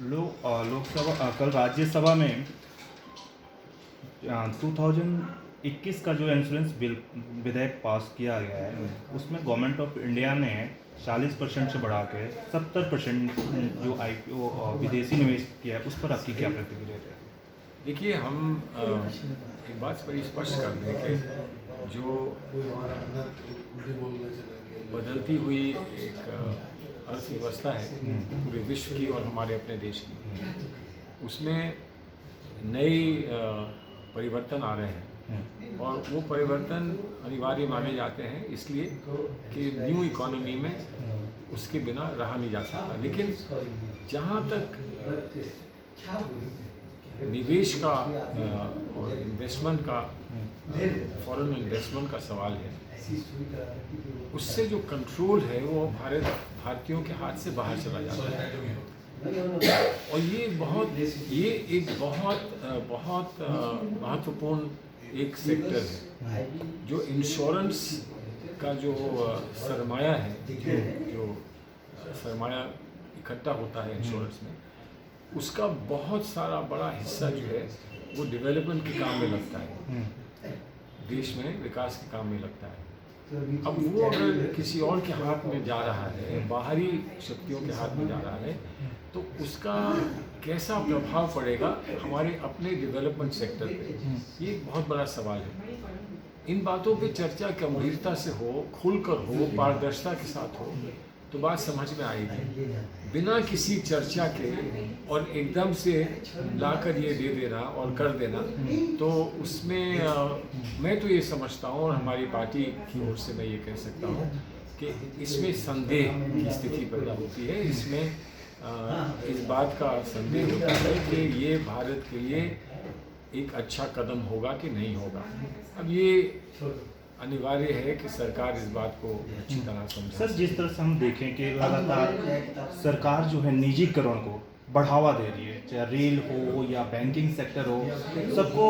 लोकसभा कल राज्यसभा में 2021 का जो इंश्योरेंस बिल विधेयक पास किया गया है उसमें गवर्नमेंट ऑफ इंडिया ने 40% से बढ़ा के 70% जो IPO विदेशी निवेश किया है उस पर आपकी क्या प्रतिक्रिया है? देखिए, हम एक बात बड़ी स्पष्ट कर दें कि जो बदलती हुई एक अर्थव्यवस्था है पूरे विश्व की और हमारे अपने देश की, उसमें नई परिवर्तन आ रहे हैं और वो परिवर्तन अनिवार्य माने जाते हैं इसलिए कि न्यू इकोनॉमी में उसके बिना रहा नहीं जा सकता। लेकिन जहाँ तक निवेश का और इन्वेस्टमेंट का, फॉरेन इन्वेस्टमेंट का सवाल है, उससे जो कंट्रोल है वो भारतीयों के हाथ से बाहर चला जाता है। और ये एक बहुत महत्वपूर्ण एक सेक्टर है जो इंश्योरेंस का जो सरमाया है, जो सरमाया इकट्ठा होता है इंश्योरेंस में, उसका बहुत सारा बड़ा हिस्सा जो है वो डेवलपमेंट के काम में लगता है, देश में विकास के काम में लगता है। अब वो अगर किसी और के हाथ में जा रहा है, बाहरी शक्तियों के हाथ में जा रहा है, तो उसका कैसा प्रभाव पड़ेगा हमारे अपने डेवलपमेंट सेक्टर पे, ये एक बहुत बड़ा सवाल है। इन बातों पे चर्चा गंभीरता से हो, खुलकर हो, पारदर्शिता के साथ हो, तो बात समझ में आएगी। बिना किसी चर्चा के और एकदम से लाकर ये दे देना और कर देना, तो उसमें मैं तो ये समझता हूँ और हमारी पार्टी की ओर से मैं ये कह सकता हूँ कि इसमें संदेह की स्थिति पैदा होती है। इसमें इस बात का संदेह होता है कि ये भारत के लिए एक अच्छा कदम होगा कि नहीं होगा। अब ये अनिवार्य है कि सरकार इस बात को अच्छी तरह समझे। सर, जिस तरह से हम देखें कि लगातार सरकार जो है निजीकरण को बढ़ावा दे रही है, चाहे रेल हो या बैंकिंग सेक्टर हो, सबको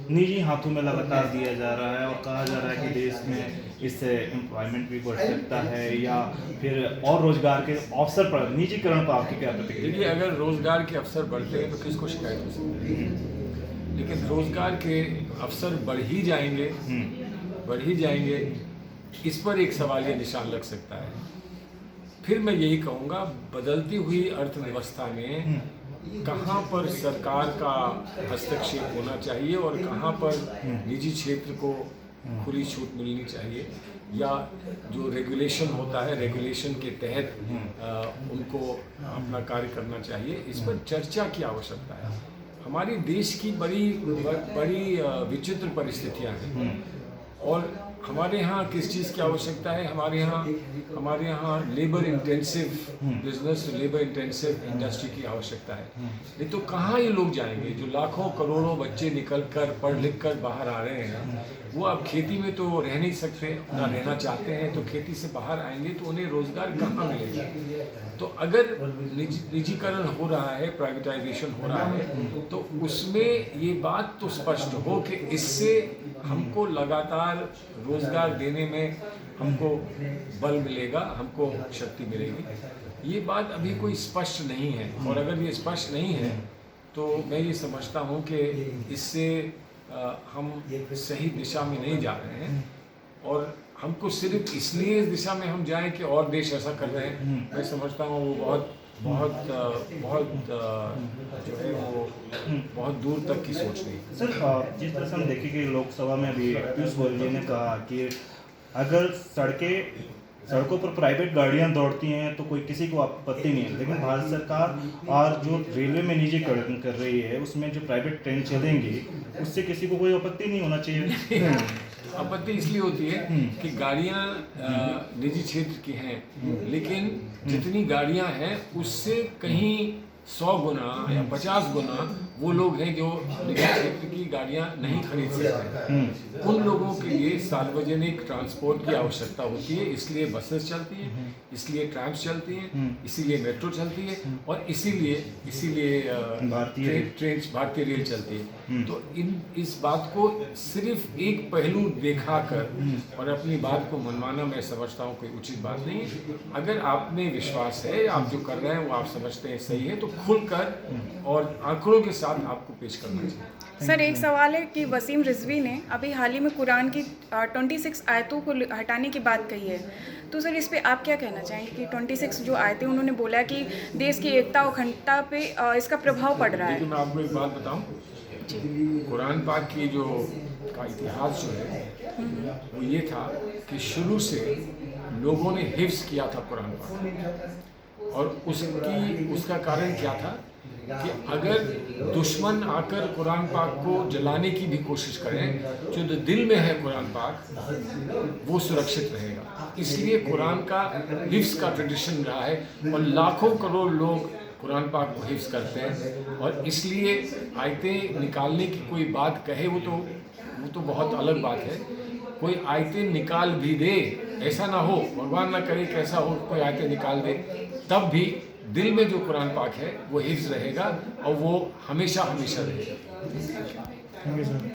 निजी हाथों में लगातार दिया जा रहा है और कहा जा रहा है कि देश में इससे एम्प्लॉयमेंट भी बढ़ सकता है या फिर और रोजगार के अवसर पर निजीकरण पर आपकी क्या प्रतिक्रिया? देखिए, अगर रोजगार के अवसर बढ़ते हैं तो किसको शिकायत हो सकती है? लेकिन रोजगार के अवसर बढ़ ही जाएंगे, इस पर एक सवालिया निशान लग सकता है। फिर मैं यही कहूँगा, बदलती हुई अर्थव्यवस्था में कहाँ पर सरकार का हस्तक्षेप होना चाहिए और कहाँ पर निजी क्षेत्र को खुली छूट मिलनी चाहिए, या जो रेगुलेशन होता है, रेगुलेशन के तहत उनको अपना कार्य करना चाहिए, इस पर चर्चा की आवश्यकता है। हमारे देश की बड़ी विचित्र परिस्थितियाँ हैं और हमारे यहाँ किस चीज़ की आवश्यकता है? हमारे यहाँ labour intensive business, labour intensive industry की आवश्यकता है। नहीं तो कहाँ ये लोग जाएंगे जो लाखों करोड़ों बच्चे निकल कर पढ़ लिख कर बाहर आ रहे हैं? वो अब खेती में तो रह नहीं सकते, ना रहना चाहते हैं, तो खेती से बाहर आएंगे तो उन्हें रोजगार कहाँ मिलेगा? तो अगर निजीकरण हो रहा है, प्राइवेटाइजेशन हो रहा है, तो उसमें ये बात तो स्पष्ट हो कि इससे हमको लगातार रोजगार देने में हमको बल मिलेगा, हमको शक्ति मिलेगी। ये बात अभी कोई स्पष्ट नहीं है और अगर ये स्पष्ट नहीं है तो मैं ये समझता हूँ कि इससे हम सही दिशा में नहीं जा रहे हैं और हमको सिर्फ इसलिए इस दिशा में हम जाएं कि और देश ऐसा कर रहे हैं, मैं समझता हूँ वो बहुत जो है वो बहुत दूर तक की सोच नहीं। सर, जिस तरह से हम देखें कि लोकसभा में अभी पीयूष गोयल जी ने कहा कि अगर सड़कों पर प्राइवेट गाड़ियां दौड़ती हैं तो कोई किसी को आपत्ति नहीं है, लेकिन भारत सरकार और जो रेलवे में निजीकरण कर रही है उसमें जो प्राइवेट ट्रेन चलेंगी उससे किसी को कोई आपत्ति नहीं होना चाहिए। आपत्ति इसलिए होती है कि गाड़ियां निजी क्षेत्र की हैं, लेकिन जितनी गाड़ियां हैं उससे कहीं 100 गुना या 50 गुना वो लोग हैं जो निजी क्षेत्र की गाड़ियां नहीं खरीद सकते। उन लोगों के लिए सार्वजनिक ट्रांसपोर्ट की आवश्यकता होती है, इसलिए बसेस चलती हैं, इसलिए ट्रैम्स चलती हैं, इसीलिए मेट्रो चलती है और इसीलिए भारतीय रेल चलती है। तो इस बात को सिर्फ एक पहलू दिखाकर और अपनी बात को मनवाना मैं समझता हूँ कोई उचित बात नहीं है। अगर आप में विश्वास है, आप जो कर रहे हैं वो आप समझते हैं सही है, तो खुलकर और आंकड़ों के साथ आपको पेश करना चाहिए। सर, एक सवाल है कि वसीम रिजवी ने अभी हाल ही में कुरान की 26 आयतों को हटाने की बात कही है, तो सर इस पे आप क्या कहना चाहेंगे कि 26 जो आयतें उन्होंने बोला कि देश की एकता और अखंडता पे इसका प्रभाव पड़ रहा है? लेकिन मैं आपको एक बात बताऊं, कुरान पाक की का इतिहास जो है वो ये था कि शुरू से लोगों ने हिफ्ज़ किया था कुरान पाक, और उसका कारण क्या था कि अगर दुश्मन आकर कुरान पाक को जलाने की भी कोशिश करें, जो दिल में है कुरान पाक वो सुरक्षित रहेगा। इसलिए कुरान का हिफ्ज़ का ट्रेडिशन रहा है और लाखों करोड़ लोग कुरान पाक को हिफ्ज़ करते हैं, और इसलिए आयतें निकालने की कोई बात कहे वो तो बहुत अलग बात है। कोई आयतें निकाल भी दे, ऐसा ना हो, भगवान ना करे कि ऐसा हो, कोई आयतें निकाल दे, तब भी दिल में जो कुरान पाक है वो हिफ्ज़ रहेगा और वो हमेशा हमेशा रहेगा।